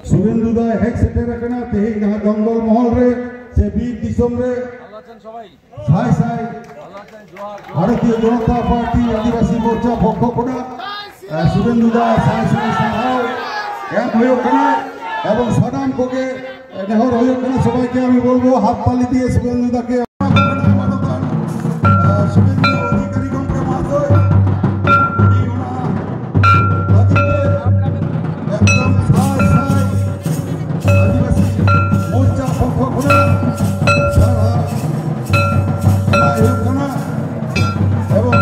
शुभेंदु दा हेक सेटेर कना तेही ना जंगल महल रे से बीर दिसम रे साई साई भारतीय जनता पार्टी आदिवासी मोर्चा पक्ष कोना शुभेंदु दा साई साई साहाव एम होयो कना एवं सादाम कोगे नेहर होयो कना सबाई के आमी बोलबो हाथ ताली दिए शुभेंदु दा के शुभेंदु अधिकारी गंगे मातोय एकदम साई साई आदिवासी मोर्चा पक्ष कोना सारा एला होयो कना एवं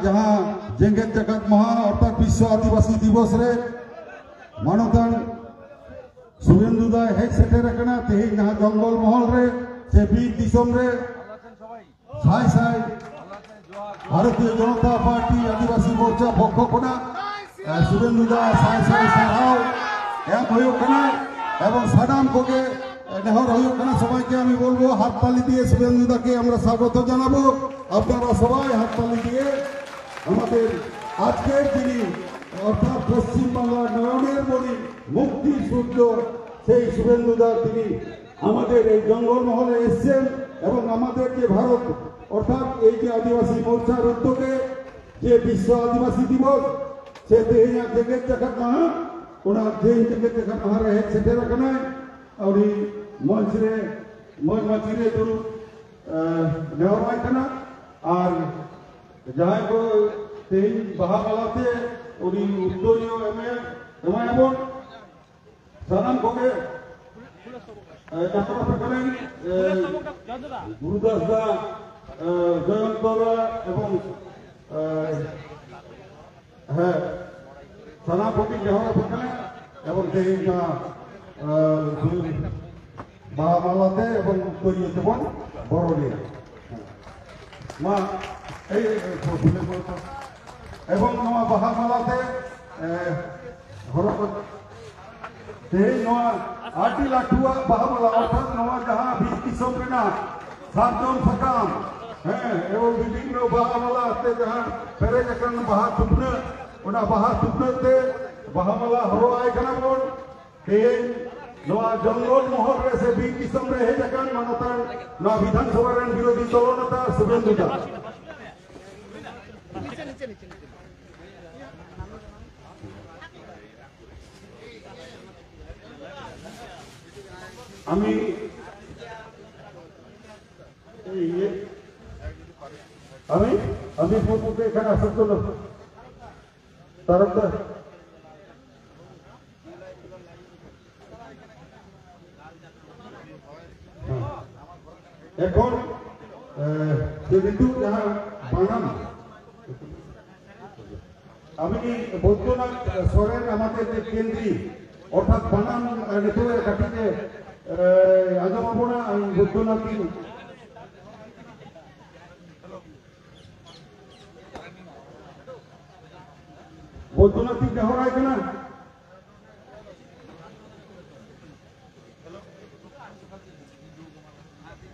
जहाँ जेंगेत जगत महा अर्थात विश्व आदिवासी दिवस रे मानवतान शुभेंदु दा हेक सेटेर कना तेही ना जंगल महल रे से बीर दिसम रे साई साई भारतीय जनता पार्टी आदिवासी मोर्चा पक्ष कोना शुभेंदु दा साई साई साहाव एम होयो कना एवं सादाम कोगे नेहर होयो कना सबाई के आमी बोलबो हाथ ताली दिए शुभेंदु दा के আমরা স্বাগত জানাবো আপনারা সবাই হাত তালি দিয়ে আমাদের আজকের দিনে অর্থাৎ পশ্চিম বাংলার নয়নের মণি মুক্তি সূর্য সেই শুভেন্দু দা তিনি আমাদের এই জঙ্গলমহলে এসেছেন এবং আমাদের যে ভারত অর্থাৎ এই যে আদিবাসী মোর্চার উদ্যোগে যে বিশ্ব আদিবাসী দিবস সে তেহিয়া জেগেত জাকাত মাহা ওনা যেই জেগেত জাকাত মাহা রে সেটে রাখনা और मंच रे मज मचीरे दुरु नेहरवाई कना और जहां को तेई बाहा वालाते उनी उद्योगियों एमए एमायबोन सानाम कोगे डॉक्टर प्रकरण गुरुदास दा जयंतरा एवं है सानाम कोगे नेहर प्रकरण एवं तेई ना बाहामालाते एवं तैयार तेबन बर'निया मा এই ফুলে বলতো এবং নয়া বাহামালাতে হরকত তেই নয়া আটি লাঠুয়া বাহামালা অর্থাৎ নয়া যাহা 20 দিসম রেনা সাতজন সাকাম হ্যাঁ এবং বিভিন্ন বাহামালা আছে যাহা পেরে যখন বাহা সুপনা ওনা বাহা সুপনাতে বাহামালা হরোয়াই কানা বন তেই नवा जंगल महल रे से बीर दिसम रे हे जकान मानतान नवा विधानसभा रेन विरोधी दलनेता शुभेंदु दा আমি আমি আমি পুরোপুরি এখানে আসার জন্য তারপর এখন যেহেতু যাহা বানান আমি বৈদ্যনাথ সরেন আমাদের যে কেন্দ্রী অর্থাৎ বানান নেতৃত্বে কাটিতে আজমাবনা বৈদ্যনাথ বৈদ্যনাথ নেহরায় কিনা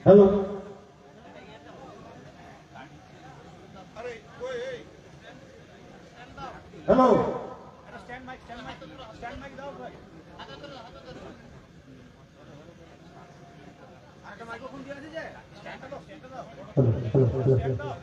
हेलो हेलो स्टैंड माइक दाओ भाई आगे माइक्रोफोन दिया दीजिए स्टैंड दाओ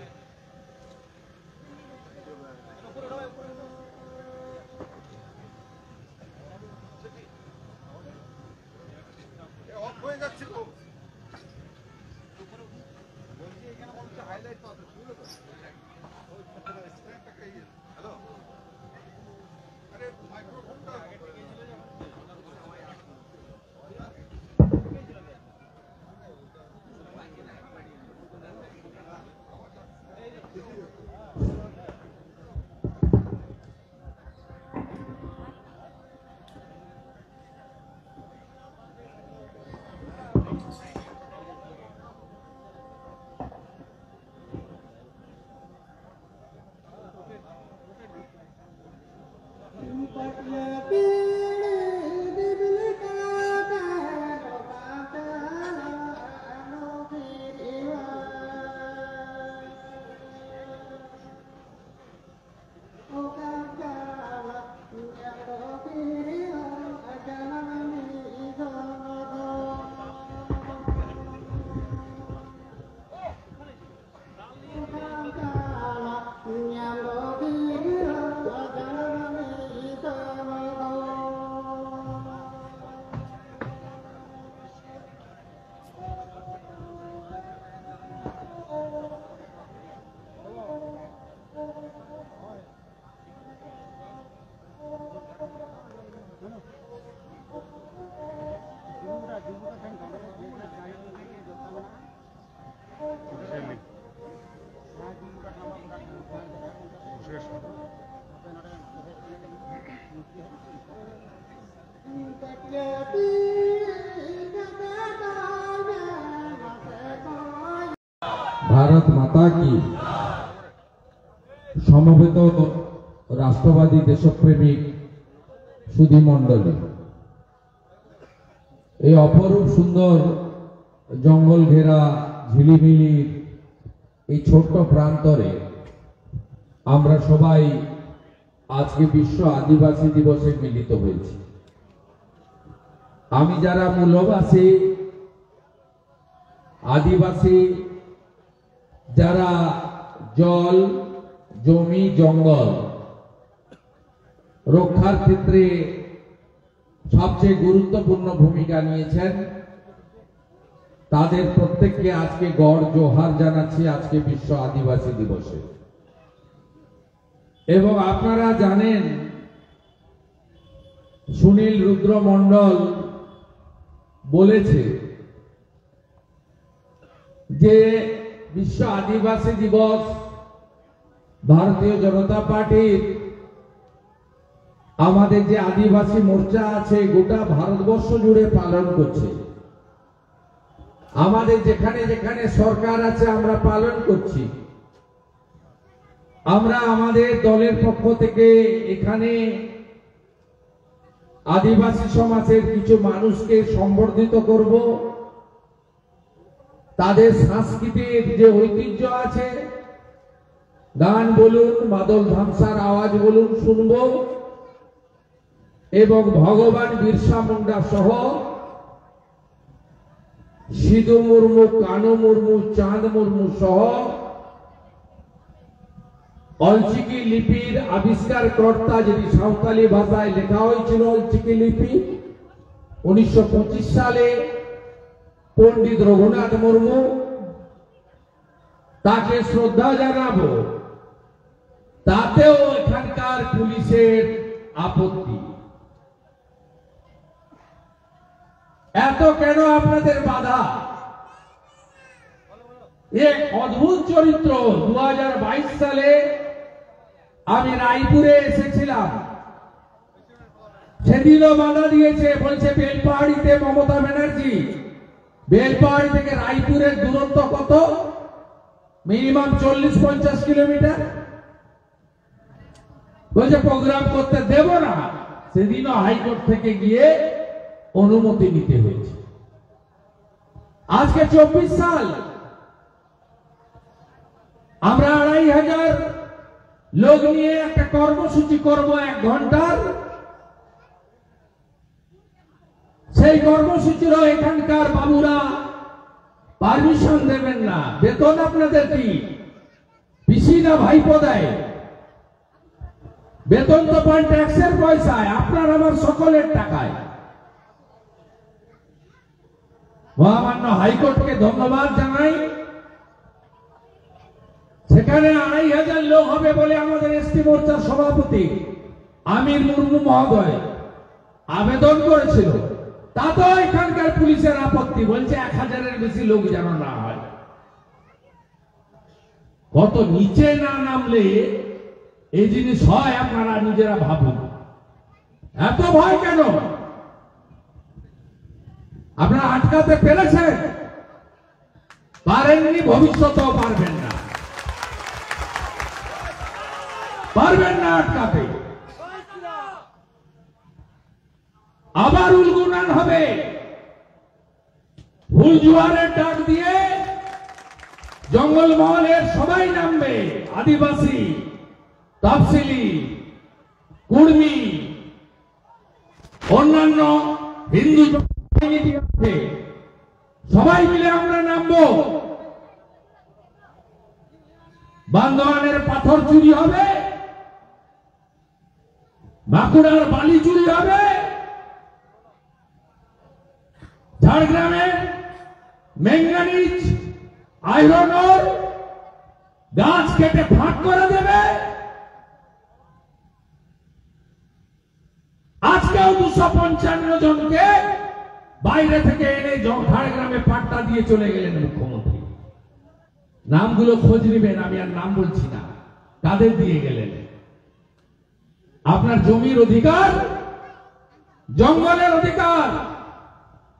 মাতা কি। সমবেত রাষ্ট্রবাদী দেশপ্রেমিক সুধী মণ্ডলী, এই অপরূপ সুন্দর জঙ্গল ঘেরা ঝিলিমিলির এই ছোট্ট প্রান্তরে আমরা সবাই আজকে বিশ্ব আদিবাসী দিবসে মিলিত হয়েছি। আমি যারা মূলবাসী আদিবাসী, যারা জল জমি জঙ্গল রক্ষার ক্ষেত্রে সবচেয়ে গুরুত্বপূর্ণ ভূমিকা নিয়েছেন, তাদের প্রত্যেককে আজকে গড় জোহার জানাচ্ছি আজকে বিশ্ব আদিবাসী দিবসে। এবং আপনারা জানেন সুনীল রুদ্র মণ্ডল বলেছে যে বিশ্ব আদিবাসী দিবস ভারতীয় জনতা পার্টির আমাদের যে আদিবাসী মোর্চা আছে গোটা ভারতবর্ষ জুড়ে পালন করছে। আমাদের যেখানে যেখানে সরকার আছে আমরা পালন করছি। আমরা আমাদের দলের পক্ষ থেকে এখানে আদিবাসী সমাজের কিছু মানুষকে সম্বর্ধিত করব, তাদের সাংস্কৃতিক যে ঐতিহ্য আছে, গান বলুন, মাদল ধামসার আওয়াজ বলুন শুনব, এবং ভগবান বিরসা মুন্ডা সহ সিধু মুর্মু, কানু মুর্মু, চাঁদ মুর্মু সহ অলচিকি লিপির আবিষ্কার কর্তা, যেটি সাঁওতালি ভাষায় লেখা হয়েছিল অলচিকি লিপি 1925 সালে পণ্ডিত রঘুনাথ মুর্মু, তাকে শ্রদ্ধা জানাবো। তাতেও এখানকার পুলিশের আপত্তি। এত কেন আপনাদের বাধা? এক অদ্ভুত চরিত্র। 2022 সালে আমি রায়পুরে এসেছিলাম, সেদিনও বাধা দিয়েছে, বলছে বেলপাহাড়িতে মমতা ব্যানার্জি, বেলপাহাড়ি থেকে রায়পুরের দূরত্ব কত? Minimum 40-50 kilometre. বলছে প্রোগ্রাম করতে দেব না। সেদিনও হাইকোর্ট থেকে গিয়ে অনুমতি নিতে হয়েছে। আজকে 24 সাল, আমরা 2500 লোক নিয়ে একটা কর্মসূচি করব 1 ঘন্টার। সেই কর্মসূচিরও এখানকার বাবুরা পারমিশন দেবেন না। বেতন আপনাদের কি পিসি না ভাইপো দেয়? বেতন তো পান ট্যাক্সের পয়সায়, আপনার আমার সকলের টাকায়। মহামান্য হাইকোর্টকে ধন্যবাদ জানাই। সেখানে 2500 লোক হবে বলে আমাদের এসটি মোর্চার সভাপতি আমির মুর্মু মহোদয় আবেদন করেছিল। তাতেও এখানকার পুলিশের আপত্তি, বলছে 1000-এর বেশি লোক যেন না হয়। কত নিচে না নামলে এই জিনিস হয় আপনারা নিজেরা ভাবুন। এত ভয় কেন? আপনারা আটকাতে পেরেছেন? পারেননি, ভবিষ্যতেও পারবেন না, পারবেন না আটকাতে। আবার উলগুনান হবে, ভুল জোয়ারের ডাক দিয়ে জঙ্গলমহলের সবাই নামবে। আদিবাসী, তফসিলি, কুর্মী, অন্যান্য হিন্দু আছে, সবাই মিলে আমরা নামবো। বান্দোয়ানের পাথর চুরি হবে, বাঁকুড়ার বালি চুরি হবে, ঝাড়গ্রামের ম্যাঙ্গানিজ আয়রন ওর গাছ কেটে ফাঁক করে দেবে। আজকেও 255 জনকে বাইরে থেকে এনে ঝাড়গ্রামে পাট্টা দিয়ে চলে গেলেন মুখ্যমন্ত্রী। নামগুলো খোঁজ নেবেন, আমি আর নাম বলছি না, কাদের দিয়ে গেলেন। আপনার জমির অধিকার, জঙ্গলের অধিকার,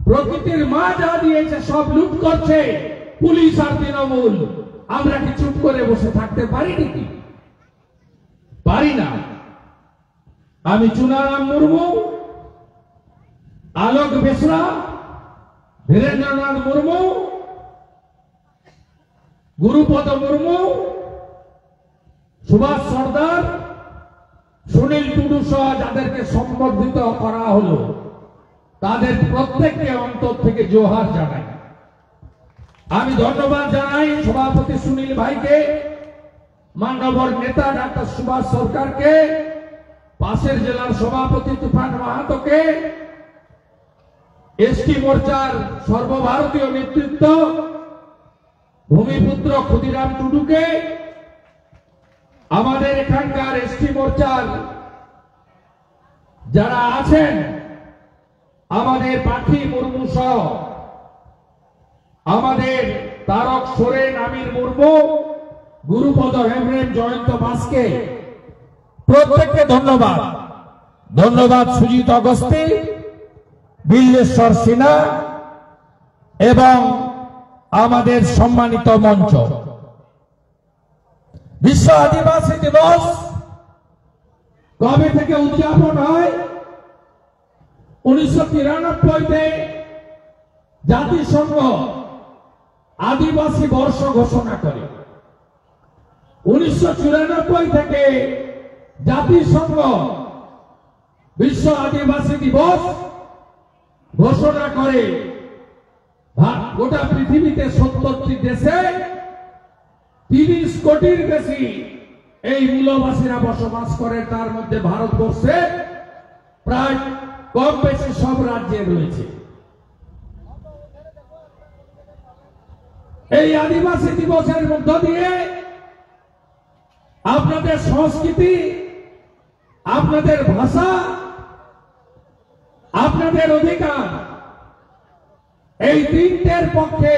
প্রকৃতির মা যা দিয়েছে সব লুট করছে। পুলিশ আর তৃণমূল আমরা কি চুপ করে বসে থাকতে পারি নাকি? পারি না। আমি চুনারাম মুর্মু, আলোক বেসরা, ধীরেন্দ্রনাথ মুর্মু, গুরুপদ মুর্মু, সুভাষ সর্দার, সুনীল টুডু সহ যাদেরকে সম্বর্ধিত করা হলো তাদের প্রত্যেককে অন্তর থেকে জোহার জানাই। আমি ধন্যবাদ জানাই সভাপতি সুনীল ভাইকে, মাননীয় নেতা ডাক্তার সুভাষ সরকারকে, পাশের জেলার সভাপতি তুফান মাহাতোকে, এসটি মোর্চার সর্বভারতীয় নেতৃত্ব ভূমিপুত্র ক্ষুদিরাম টুডুকে, আমাদের এখানকার এসটি মোর্চার যারা আছেন, আমাদের পাখি মুর্মু সহ আমাদের তারক সোরেন, আমির মুর্মু, গুরুপদ হেমব্রম, জয়ন্ত বাসকে প্রত্যেককে ধন্যবাদ। ধন্যবাদ সুজিত অগস্তি, বিল্লেশ্বর সিনহা এবং আমাদের সম্মানিত মঞ্চ। বিশ্ব আদিবাসী দিবস কবে থেকে উদযাপন হয়? 1993-তে জাতিসংঘ আদিবাসী বর্ষ ঘোষণা করে। 1994 থেকে জাতিসংঘ বিশ্ব আদিবাসী দিবস ঘোষণা করে। গোটা পৃথিবীতে 70টি দেশে 30 কোটির বেশি এই মূলবাসীরা বসবাস করে, তার মধ্যে ভারতবর্ষে প্রায় কম বেশি সব রাজ্যে রয়েছে। এই আদিবাসী দিবসের মধ্য দিয়ে আপনাদের সংস্কৃতি, আপনাদের ভাষা, আপনাদের অধিকার, এই তিনটের পক্ষে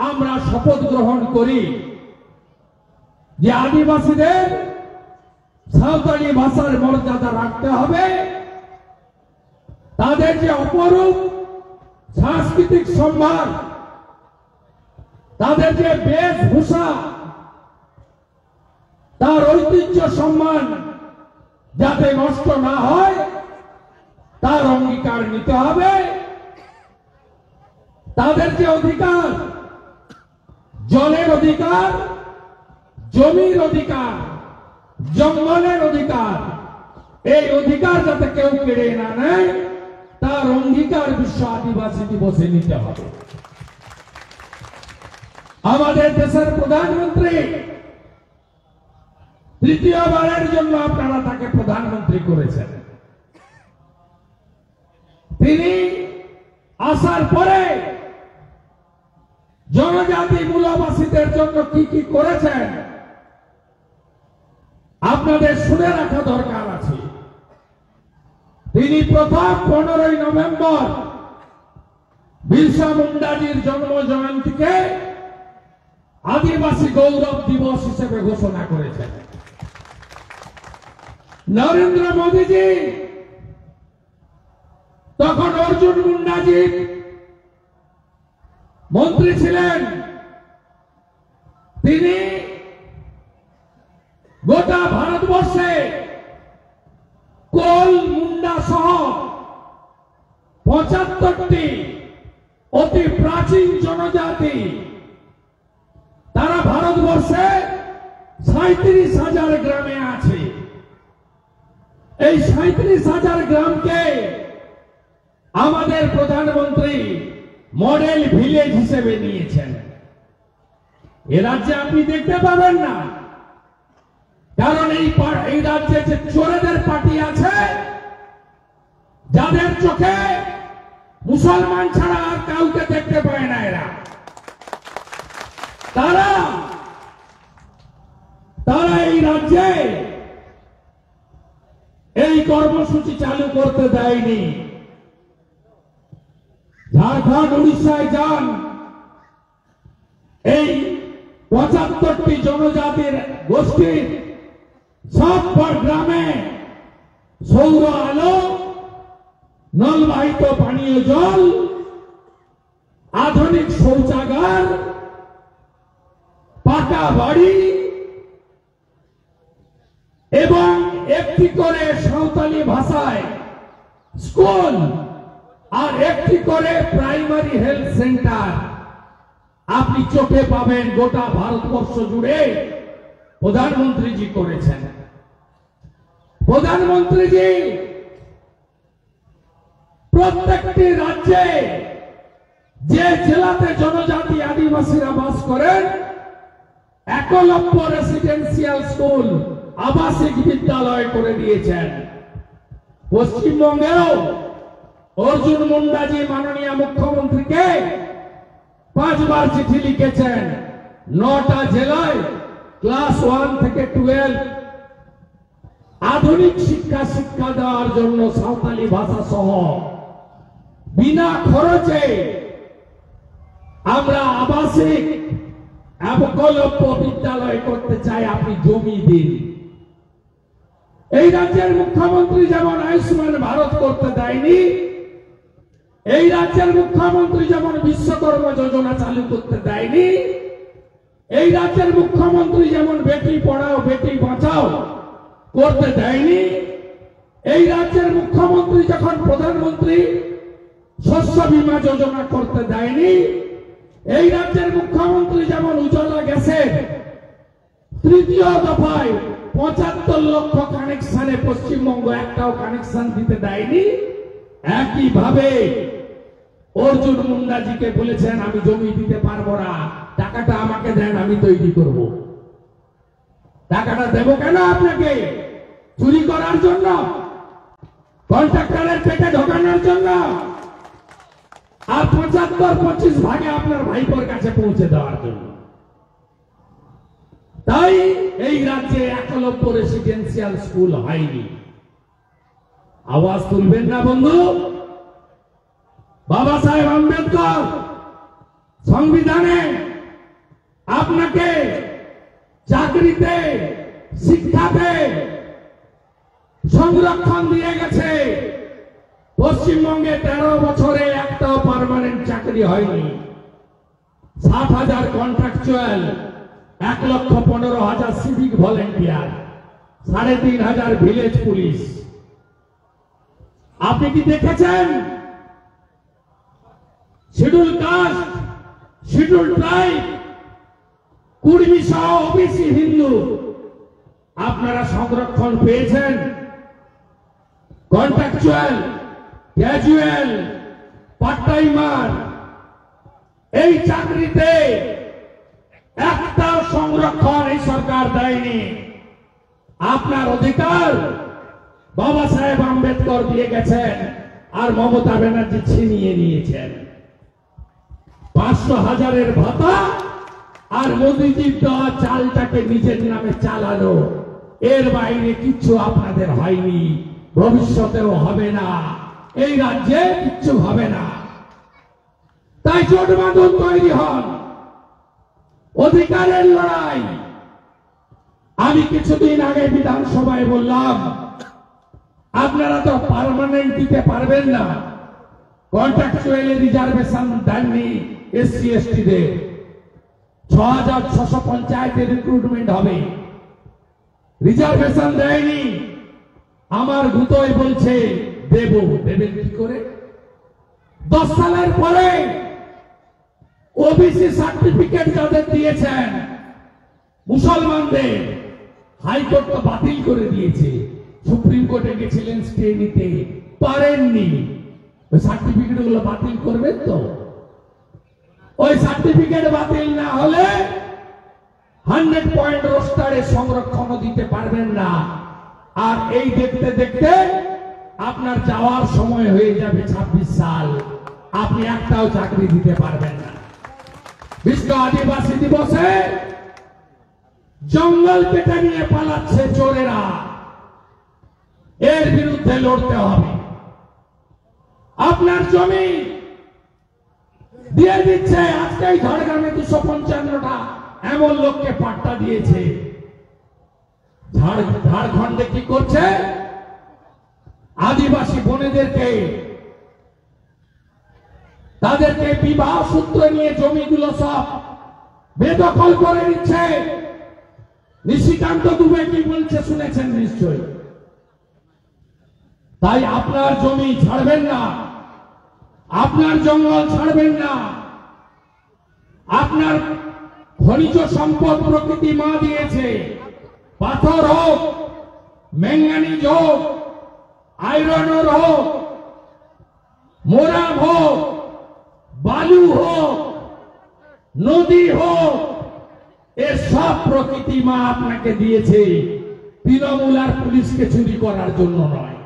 আমরা শপথ গ্রহণ করি যে আদিবাসীদের সাঁওতালি ভাষার মর্যাদা রাখতে হবে। তাদের যে অপরূপ সাংস্কৃতিক সম্মান, তাদের যে বেশভূষা, তার ঐতিহ্য সম্মান যাতে নষ্ট না হয় তার অঙ্গীকার নিতে হবে। তাদের যে অধিকার, জলের অধিকার, জমির অধিকার, জঙ্গলের অধিকার, এই অধিকার যাতে কেউ কেড়ে না নেয় তার অঙ্গীকার বিশ্ব আদিবাসী দিবসে নিতে হবে। আমাদের দেশের প্রধানমন্ত্রী তৃতীয়বারের জন্য আপনারা তাকে প্রধানমন্ত্রী করেছেন। তিনি আসার পরে জনজাতি মূলবাসীদের জন্য কি কি করেছেন আপনাদের শুনে রাখা দরকার আছে। তিনি প্রথম 15ই নভেম্বর বিরসা মুন্ডাজির জন্ম জয়ন্তীকে আদিবাসী গৌরব দিবস হিসেবে ঘোষণা করেছেন। নরেন্দ্র মোদীজি তখন অর্জুন মুন্ডাজি মন্ত্রী ছিলেন। তিনি গোটা ভারতবর্ষে কোল, মুন্ডা সহ 75টি অতি প্রাচীন জনজাতি, তারা ভারতবর্ষে 37,000 গ্রামে আছে। এই 37,000 গ্রামকে আমাদের প্রধানমন্ত্রী মডেল ভিলেজ হিসেবে নিয়েছেন। এ রাজ্যে আপনি দেখতে পাবেন না, কারণ এই রাজ্যে যে চোরেদের পার্টি আছে, যাদের চোখে মুসলমান ছাড়া আর কাউকে দেখতে পায় না, এরা তারা এই রাজ্যে এই কর্মসূচি চালু করতে দেয়নি। ঝাড়খণ্ড, উড়িষ্যায় যান, এই 75টি জনজাতির গোষ্ঠীর সব গ্রামে সৌর আলো, নলবাহিত পানীয় জল, আধুনিক শৌচাগার পাকা বাড়ি এবং একটি করে সাঁওতালি ভাষায় স্কুল আর একটি করে প্রাইমারি হেলথ সেন্টার আপনি চোখে পাবেন গোটা ভারতবর্ষ জুড়ে প্রধানমন্ত্রীজি করেছেন। প্রধানমন্ত্রীজি প্রত্যেকটি রাজ্যে যে জেলাতে জনজাতি আদিবাসীরা বাস করেন একলব্য রেসিডেন্সিয়াল স্কুল আবাসিক বিদ্যালয় করে দিয়েছেন। পশ্চিমবঙ্গেও অর্জুন মুন্ডাজি মাননীয় মুখ্যমন্ত্রীকে 5 বার চিঠি লিখেছেন। 9টা জেলায় ক্লাস 1 থেকে 12 আধুনিক শিক্ষা দেওয়ার জন্য সাঁওতালি ভাষা সহ বিনা খরচে আমরা আবাসিক একলব্য বিদ্যালয় করতে চাই, আপনি জমি দিন। এই রাজ্যের মুখ্যমন্ত্রী যেমন আয়ুষ্মান ভারত করতে দেয়নি, এই রাজ্যের মুখ্যমন্ত্রী যেমন বিশ্বকর্মা যোজনা চালু করতে দেয়নি, এই রাজ্যের মুখ্যমন্ত্রী যেমন বেটি পড়াও বেটি বাঁচাও করতে দেয়নি, এই রাজ্যের মুখ্যমন্ত্রী যখন প্রধানমন্ত্রী শস্য বীমা যোজনা করতে দেয়নি, এই রাজ্যের মুখ্যমন্ত্রী যেমন উজালা গ্যাসের 3য় দফায় 75 লক্ষ কানেকশনে পশ্চিমবঙ্গ একটাও কানেকশন দিতে দেয়নি, একইভাবে অর্জুন মুন্ডাজিকে বলেছেন আমি জমি দিতে পারবো না, টাকাটা আমাকে দেন আমি তৈরি করব। টাকাটা দেব কেন আপনাকে? চুরি করার জন্য, কন্ট্রাক্টরের পেটে ঢোকানোর জন্য, আর 75-25 ভাগে আপনার ভাইপোর কাছে পৌঁছে দেওয়ার জন্য। তাই এই রাজ্যে একলব্য রেসিডেন্সিয়াল স্কুল হয়নি। আওয়াজ তুলবেন না বন্ধু? বাবা সাহেব আম্বেদকর সংবিধানে আপনাকে চাকরিতে শিক্ষাতে সংরক্ষণ দিয়ে গেছে। পশ্চিমবঙ্গে 13 বছরে একটাও পার্মানেন্ট চাকরি হয়নি। 60,000 contractual, 1,15,000 civic volunteer, 3,500 village police. আপনি কি দেখেছেন? Schedule caste, schedule tribe, Kurmi সহ ওবিসি হিন্দু আপনারা সংরক্ষণ পেয়েছেন? কন্ট্রাকচুয়াল, ক্যাজুয়াল, পার্ট টাইমার, এই চাকরিতে একটাও সংরক্ষণ এই সরকার দেয়নি। আপনার অধিকার বাবা সাহেব আম্বেদকর দিয়ে গেছেন আর মমতা ব্যানার্জি ছিনিয়ে নিয়েছেন। 500,000-এর ভাতা আর মোদিজির দেওয়া চালটাকে নিজের নামে চালানো, এর বাইরে কিচ্ছু আপনাদের হয়নি, ভবিষ্যতেও হবে না, এই রাজ্যে কিচ্ছু হবে না। তাই জোট বাঁধন তৈরি হন, অধিকারের লড়াই। আমি কিছুদিন আগে বিধানসভায় বললাম আপনারা তো পার্মানেন্ট দিতে পারবেন না, কন্ট্রাকচুয়াল রিজার্ভেশন দেননি এসসি এসটিদের, 6,600 পঞ্চায়েতে রিক্রুটমেন্ট হবে, রিজার্ভেশন দেয়নি। আমার গুতোয় বলছে দেবেন কি করে? 10 সালের পরে ওবিসি সার্টিফিকেট যাদের দিয়েছেন মুসলমানদের, হাইকোর্ট তো বাতিল করে দিয়েছে। সুপ্রিম কোর্টে গেছিলেন স্টে নিতে, পারেননি। ওই সার্টিফিকেট গুলো বাতিল করবেন তো? ওই সার্টিফিকেট বাতিল না হলে 100 পয়েন্ট রোস্টারে সংরক্ষণ দিতে পারবেন না। আর এই দেখতে দেখতে আপনার যাওয়ার সময় হয়ে যাবে 26 সাল, আপনি একটাও চাকরি দিতে পারবেন না। বিশ্ব আদিবাসী দিবসে জঙ্গল কেটে নিয়ে পালাচ্ছে চোরেরা, এর বিরুদ্ধে লড়তে হবে। আপনার জমি দিয়ে দিচ্ছে, আজকেই ঝাড়গ্রামে 255টা এমন লোককে পাট্টা দিয়েছে। ঝাড়খণ্ডে কি করছে? আদিবাসী বোনেদেরকে তাদেরকে বিবাহ সূত্র নিয়ে জমিগুলো সব বেদখল করে নিচ্ছে। নিশিকান্ত দুবে কি বলছে শুনেছেন নিশ্চয়ই। তাই আপনার জমি ছাড়বেন না, আপনার জঙ্গল ছাড়বেন না, আপনার খনিজ সম্পদ প্রকৃতি মা দিয়েছে। পাথর হোক, ম্যাঙ্গানিজ হোক, আয়রন ওর হোক, মোরাম হোক, বালু হোক, নদী হোক, এর সব প্রকৃতি মা আপনাকে দিয়েছে। তৃণমূল আর পুলিশকে চুরি করার জন্য নয়।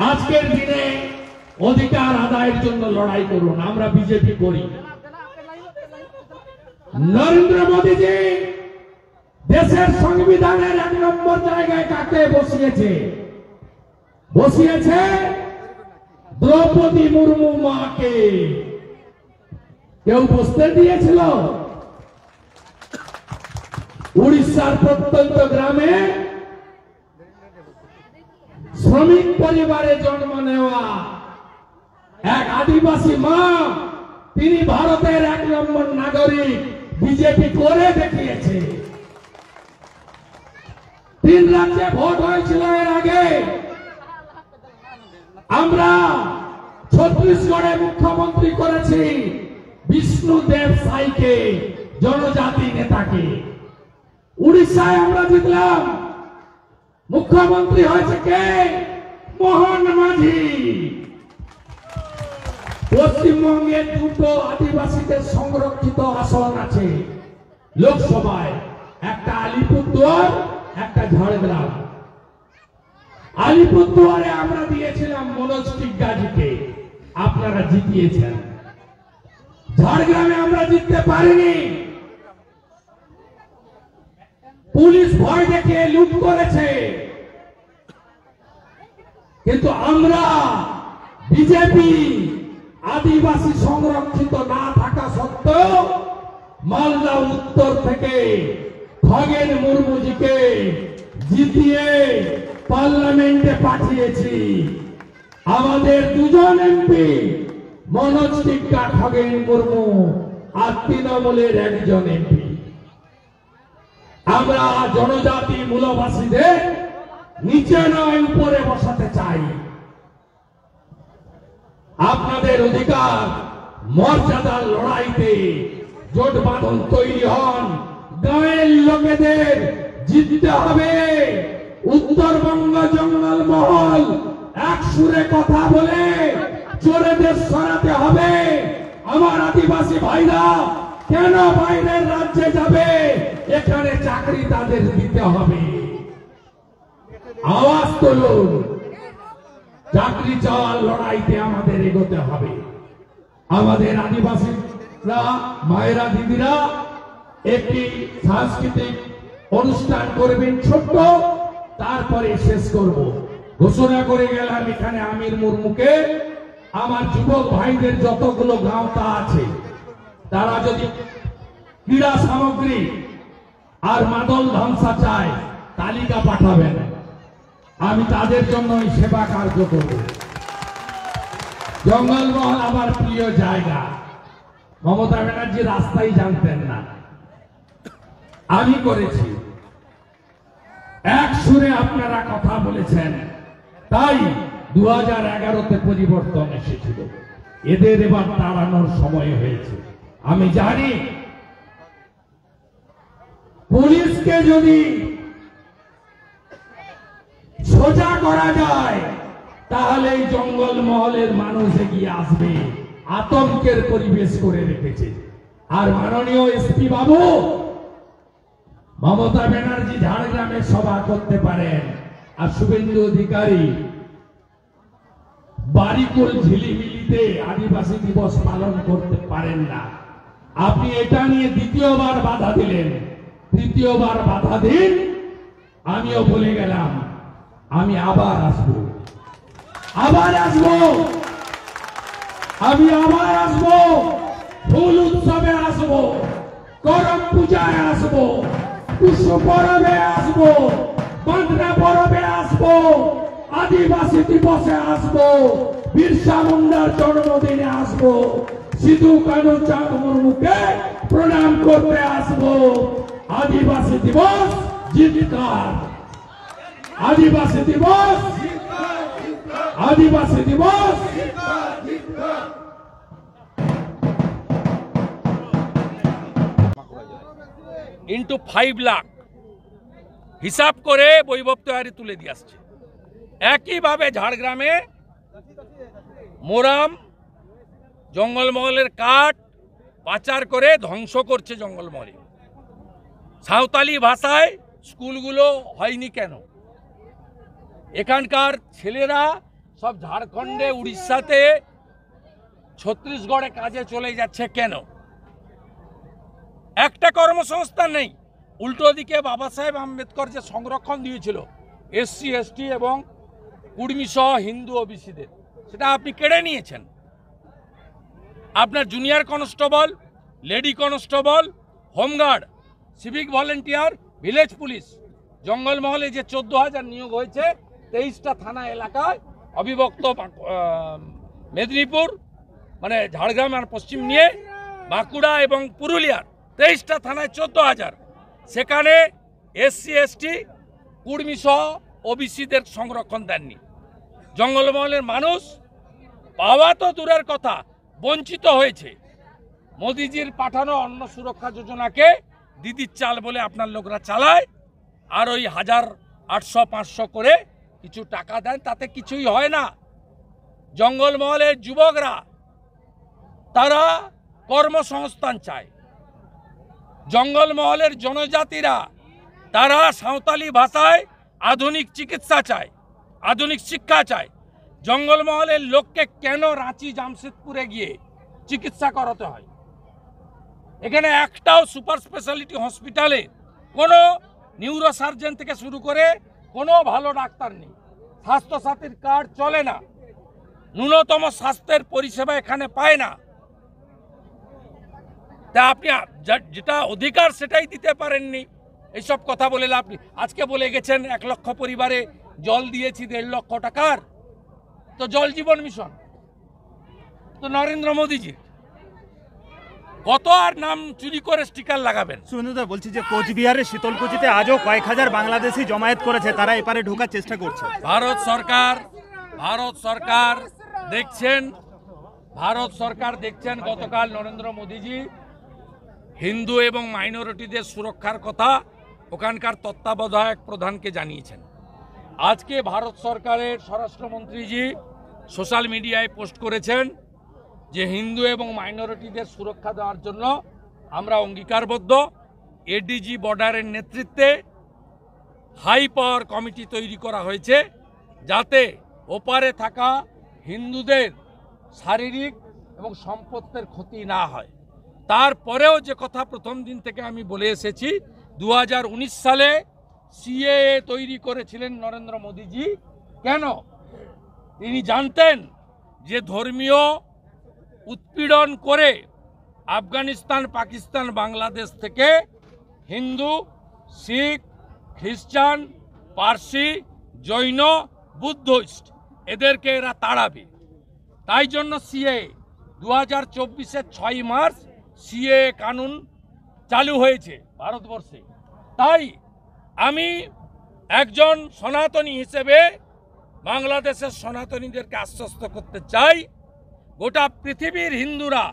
আজকের দিনে অধিকার আদায়ের জন্য লড়াই করুন। আমরা বিজেপি করি। নরেন্দ্র মোদীজি দেশের সংবিধানের 1 নম্বর জায়গায় কাকে বসিয়েছে? বসিয়েছে দ্রৌপদী মুর্মু মাকে। কেউ বসতে দিয়েছিল? উড়িষ্যার প্রত্যন্ত গ্রামে শ্রমিক পরিবারে জন্ম নেওয়া এক আদিবাসী মা, তিনি ভারতের 1 নম্বর নাগরিক। বিজেপি করে দেখিয়েছে। 3 রাজ্যে ভোট হয়েছিল এর আগে। আমরা ছত্তিশগড়ে মুখ্যমন্ত্রী করেছি বিষ্ণুদেব সাইকে, জনজাতি নেতাকে। উড়িষ্যায় আমরা জিতলাম, মুখ্যমন্ত্রী হয়েছে কে? মোহন মাঝি। পশ্চিমবঙ্গে 2টো আদিবাসীদের সংরক্ষিত আসন আছে লোকসভায়, একটা আলিপুরদুয়ার, একটা ঝাড়গ্রাম। আলিপুরদুয়ারে আমরা দিয়েছিলাম মনোজ টিগ্গাজিকে, আপনারা জিতিয়েছেন। ঝাড়গ্রামে আমরা জিততে পারিনি, পুলিশ ভয় দেখে লুট করেছে। কিন্তু আমরা বিজেপি আদিবাসী সংরক্ষিত না থাকা সত্ত্বেও মালদা উত্তর থেকে খগেন মুর্মুজিকে জিতিয়ে পার্লামেন্টে পাঠিয়েছি। আমাদের 2জন এমপি, মনোজ টিগ্গা, খগেন মুর্মু, আর তৃণমূলের 1জন এমপি। আমরা জনজাতি মূলবাসীদের নিচে নয় উপরে বসাতে চাই। আপনাদের অধিকার মর্যাদার লড়াইতে জোট বাঁধন তৈরি হন। গাঁয়ের লোকেদের জিততে হবে। উত্তরবঙ্গ জঙ্গল মহল এক সুরে কথা বলে চোরেদের সরাতে হবে। আমার আদিবাসী ভাইরা কেন বাইরের রাজ্যে যাবে? এখানে চাকরি তাদের দিতে হবে। আওয়াজ তুলুন। চাকরি চাওয়ার লড়াইতে আমাদের এগোতে হবে। আমাদের আদিবাসীরা, মায়েরা, দিদিরা একটি সাংস্কৃতিক অনুষ্ঠান করবেন ছোট্ট, তারপরে শেষ করব। ঘোষণা করে গেলাম এখানে আমির মুর্মুকে, আমার যুবক ভাইদের যতগুলো গাঁওতা আছে তারা যদি ক্রীড়া সামগ্রী আর মাদল ধ্বংসা চায় তালিকা পাঠাবেন। আমি তাদের জন্য সেবা কার্য করব। জঙ্গলমহল আমার প্রিয় জায়গা। মমতা ব্যানার্জি রাস্তাই জানতেন না, আমি করেছি। এক সুরে আপনারা কথা বলেছেন, তাই 2011-তে পরিবর্তন এসেছিল। এদের এবার তাড়ানোর সময় হয়েছে। আমি জানি পুলিশকে যদি সোজা করা যায় তাহলে এই জঙ্গল মহলের মানুষ এগিয়ে আসবে। আতঙ্কের পরিবেশ করে রেখেছে। আর মাননীয় এসপি বাবু, মমতা ব্যানার্জি ঝাড়গ্রামে সভা করতে পারেন, আর শুভেন্দু অধিকারী বারিকুল ঝিলিমিলিতে আদিবাসী দিবস পালন করতে পারেন না। আপনি এটা নিয়ে দ্বিতীয়বার বাধা দিলেন। তৃতীয়বার বাধা দিন। আমিও বলে গেলাম আমি আবার আসবো, আমি আবার আসবো। ফুল উৎসবে আসবো, করম পূজায় আসবো, পুষ্প পরবে আসবো, বাঁধনা পরবে আসবো, আদিবাসী দিবসে আসবো, বিরসা মুন্ডার জন্মদিনে আসবো, সিধু কানু চাঁদ মুর্মুকে প্রণাম করতে আসবো। আদিবাসী দিবস জিতকার, আদিবাসী দিবস, আদিবাসী দিবস। ইন্টু 5 লাখ হিসাব করে বৈভব তৈরি তুলে দিয়ে আসছে। একইভাবে ঝাড়গ্রামে মোরাম জঙ্গলমহলের কাঠ পাচার করে ধ্বংস করছে জঙ্গলমহলে। সাঁওতালি ভাষায় স্কুলগুলো হয়নি কেন? এখানকার ছেলেরা সব ঝাড়খণ্ডে, উড়িষ্যাতে, ছত্তিশগড়ে কাজে চলে যাচ্ছে কেন? একটা কর্মসংস্থান নেই। উল্টো দিকে বাবা সাহেব আম্বেদকর যে সংরক্ষণ দিয়েছিল এসসি এসটি এবং কুর্মী সহ হিন্দু ওবিসিদের, সেটা আপনি কেড়ে নিয়েছেন। আপনার junior constable, lady constable, home guard, civic volunteer, village police, জঙ্গলমহলে যে 14,000 নিয়োগ হয়েছে 23টা থানা এলাকায়, অবিভক্ত মেদিনীপুর মানে ঝাড়গ্রাম আর পশ্চিম নিয়ে বাঁকুড়া এবং পুরুলিয়ার 23টা থানায় 14,000, সেখানে এসসি এসটি কুর্মী সহ ওবিসিদের সংরক্ষণ দেননি। জঙ্গলমহলের মানুষ পাওয়া তো দূরের কথা, বঞ্চিত হয়েছে। মোদিজির পাঠানো অন্ন সুরক্ষা যোজনাকে দিদির চাল বলে আপনার লোকরা চালায়, আর ওই 1000, 800, 500 করে কিছু টাকা দেন, তাতে কিছুই হয় না। জঙ্গলমহলের যুবকরা তারা কর্মসংস্থান চায়। জঙ্গলমহলের জনজাতিরা তারা সাঁওতালি ভাষায় আধুনিক চিকিৎসা চায়, আধুনিক শিক্ষা চায়। জঙ্গলমহলের লোককে কেন রাঁচি, জামশেদপুরে গিয়ে চিকিৎসা করাতে হয়? এখানে একটাও সুপার স্পেশালিটি হসপিটালে কোনো নিউরোসার্জন থেকে শুরু করে কোনো ভালো ডাক্তার নেই। স্বাস্থ্যসাথীর কার্ড চলে না, ন্যূনতম স্বাস্থ্যের পরিষেবা এখানে পায় না। তা আপনি যেটা অধিকার সেটাই দিতে পারেননি। এইসব কথা বলে আপনি আজকে বলে গেছেন 1 লক্ষ পরিবারে জল দিয়েছি 1.5 লক্ষ টাকার। তো জল জীবন মিশন তো নরেন্দ্র মোদীজি, কত আর নাম চুরি করে স্টিকার লাগাবেন? শুভেন্দুদা, বলছি যে কোচবিহারের শীতলকুচিতে আজও কয়েক হাজার বাংলাদেশি জমায়েত করেছে, তারা এপারে ঢোকার চেষ্টা করছে। ভারত সরকার দেখছেন গতকাল নরেন্দ্র মোদীজি হিন্দু এবং মাইনরিটিদের সুরক্ষার কথা ওখানকার তত্ত্বাবধায়ক প্রধানকে জানিয়েছেন। আজকে ভারত সরকারের স্বরাষ্ট্রমন্ত্রীজি সোশ্যাল মিডিয়ায় পোস্ট করেছেন যে হিন্দু এবং মাইনরিটিদের সুরক্ষা দেওয়ার জন্য আমরা অঙ্গীকারবদ্ধ। এডিজি বর্ডারের নেতৃত্বে হাই পাওয়ার কমিটি তৈরি করা হয়েছে যাতে ওপারে থাকা হিন্দুদের শারীরিক এবং সম্পত্তির ক্ষতি না হয়। তারপরেও যে কথা প্রথম দিন থেকে আমি বলে এসেছি, 2019 সালে সিএএ তৈরি করেছিলেন নরেন্দ্র মোদীজি। কেন? তিনি জানতেন যে ধর্মীয় উৎপীড়ন করে আফগানিস্তান, পাকিস্তান, বাংলাদেশ থেকে হিন্দু, শিখ, খ্রিস্টান, পার্সি, জৈন, বুদ্ধিস্ট এদেরকে এরা তাড়াবে। তাই জন্য সিএএ 2024-এর 6 মার্চ সিএএ কানুন চালু হয়েছে ভারতবর্ষে। তাই আমি একজন সনাতনী হিসেবে বাংলাদেশের সনাতনীদেরকে আশ্বস্ত করতে চাই, গোটা পৃথিবীর হিন্দুরা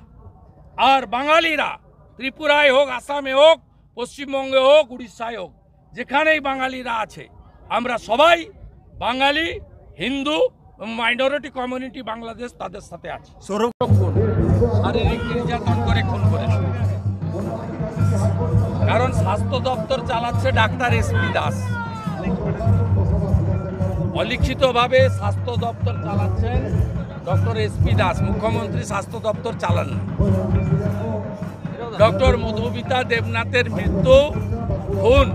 আর বাঙালিরা, ত্রিপুরায় হোক, আসামে হোক, পশ্চিমবঙ্গে হোক, উড়িষ্যায় হোক, যেখানেই বাঙালিরা আছে, আমরা সবাই বাঙালি, হিন্দু, মাইনরিটি কমিউনিটি বাংলাদেশ তাদের সাথে আছে। শারীরিক নির্যাতন করে খুন করেছে, কারণ স্বাস্থ্য দপ্তর চালাচ্ছে ডাক্তার এসপি দাস। অলিখিতভাবে স্বাস্থ্য দপ্তর চালাচ্ছেন ডক্টর এসপি দাস, মুখ্যমন্ত্রী স্বাস্থ্য দপ্তর চালান না। ডক্টর মধুমিতা দেবনাথের মৃত্যু, খুন,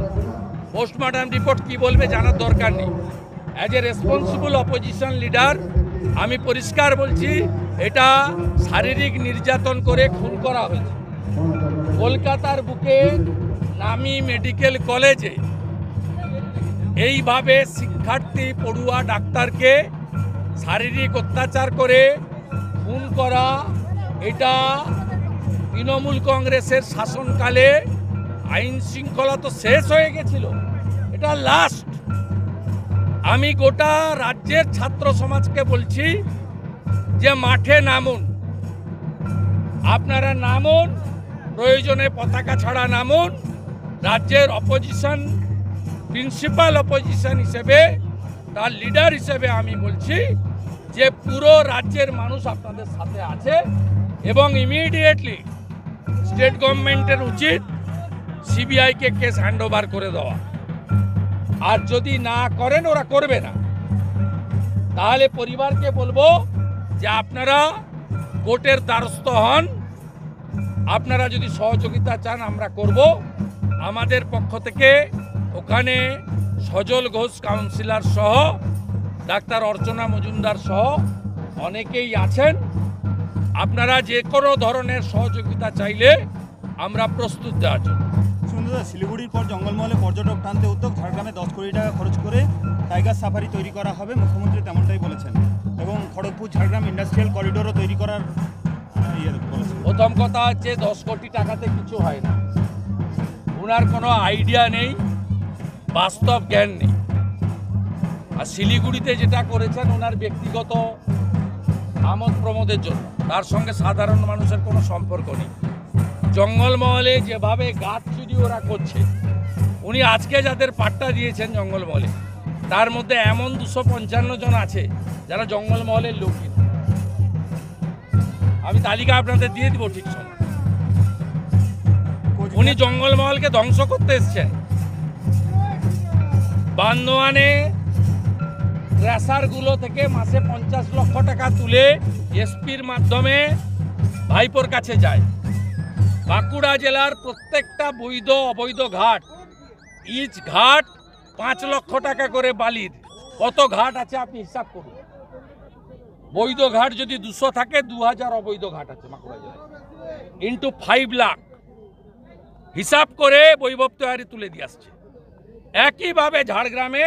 পোস্টমর্টম রিপোর্ট কি বলবে জানার দরকার নেই। As a responsible opposition leader আমি পরিষ্কার বলছি, এটা শারীরিক নির্যাতন করে খুন করা হয়েছে। কলকাতার বুকে নামি মেডিকেল কলেজে এইভাবে শিক্ষার্থী, পড়ুয়া ডাক্তারকে শারীরিক অত্যাচার করে খুন করা এটা তৃণমূল কংগ্রেসের শাসনকালে আইন শৃঙ্খলা তো শেষ হয়ে গেছিল, এটা লাস্ট। আমি গোটা রাজ্যের ছাত্র সমাজকে বলছি যে মাঠে নামুন, আপনারা নামুন, প্রয়োজনে পতাকা ছাড়া নামুন। রাজ্যের অপোজিশন, প্রিন্সিপাল অপোজিশন হিসেবে, তার লিডার হিসেবে আমি বলছি যে পুরো রাজ্যের মানুষ আপনাদের সাথে আছে এবং ইমিডিয়েটলি স্টেট গভর্নমেন্টের উচিত সিবিআইকে কেস হ্যান্ডওভার করে দেওয়া। আর যদি না করেন, ওরা করবে না, তাহলে পরিবারকে বলবো যে আপনারা কোর্টের দ্বারস্থ হন। আপনারা যদি সহযোগিতা চান আমরা করব। আমাদের পক্ষ থেকে ওখানে সজল ঘোষ কাউন্সিলর সহ, ডাক্তার অর্চনা মজুমদার সহ অনেকেই আছেন। আপনারা যে কোনো ধরনের সহযোগিতা চাইলে আমরা প্রস্তুত দেওয়ার জন্য। সুন্দর, শিলিগুড়ির পর জঙ্গলমহলে পর্যটক টানতে উদ্যোগ, ঝাড়গ্রামে 10 কোটি টাকা খরচ করে টাইগার সাফারি তৈরি করা হবে, মুখ্যমন্ত্রী তেমনটাই বলেছেন। এবং খড়গপুর ঝাড়গ্রাম ইন্ডাস্ট্রিয়াল করিডোরও তৈরি করার বলেছেন। প্রথম কথা হচ্ছে 10 কোটি টাকাতে কিছু হয় না। ওনার কোনো আইডিয়া নেই, বাস্তব জ্ঞান নেই। আর শিলিগুড়িতে যেটা করেছেন ওনার ব্যক্তিগত আমোদ প্রমোদের জন্য, তার সঙ্গে সাধারণ মানুষের কোনো সম্পর্ক নেই। জঙ্গলমহলে যেভাবে গাছ চুরি ওরা করছে, উনি আজকে যাদের পাট্টা দিয়েছেন জঙ্গলমহলে, তার মধ্যে এমন 255 জন আছে যারা জঙ্গলমহলের লোকই না। আমি তালিকা আপনাদের দিয়ে দিব ঠিক সময়। উনি জঙ্গলমহলকে ধ্বংস করতে এসছেন। বান্দোয়ানে ক্র্যাশারগুলো থেকে মাসে 50 লক্ষ টাকা তুলে এসপির মাধ্যমে ভাইপোর কাছে যায়। বাঁকুড়া জেলার প্রত্যেকটা বৈধ অবৈধ ঘাট, ইচ ঘাট 5 লক্ষ টাকা করে বালির। কত ঘাট আছে আপনি হিসাব করুন। বৈধ ঘাট যদি 200 থাকে, 2000 অবৈধ ঘাট আছে বাঁকুড়া জেলায়, ইন্টু 5 লাখ হিসাব করে বৈভব তৈরি তুলে দিয়ে আসছে। একইভাবে ঝাড়গ্রামে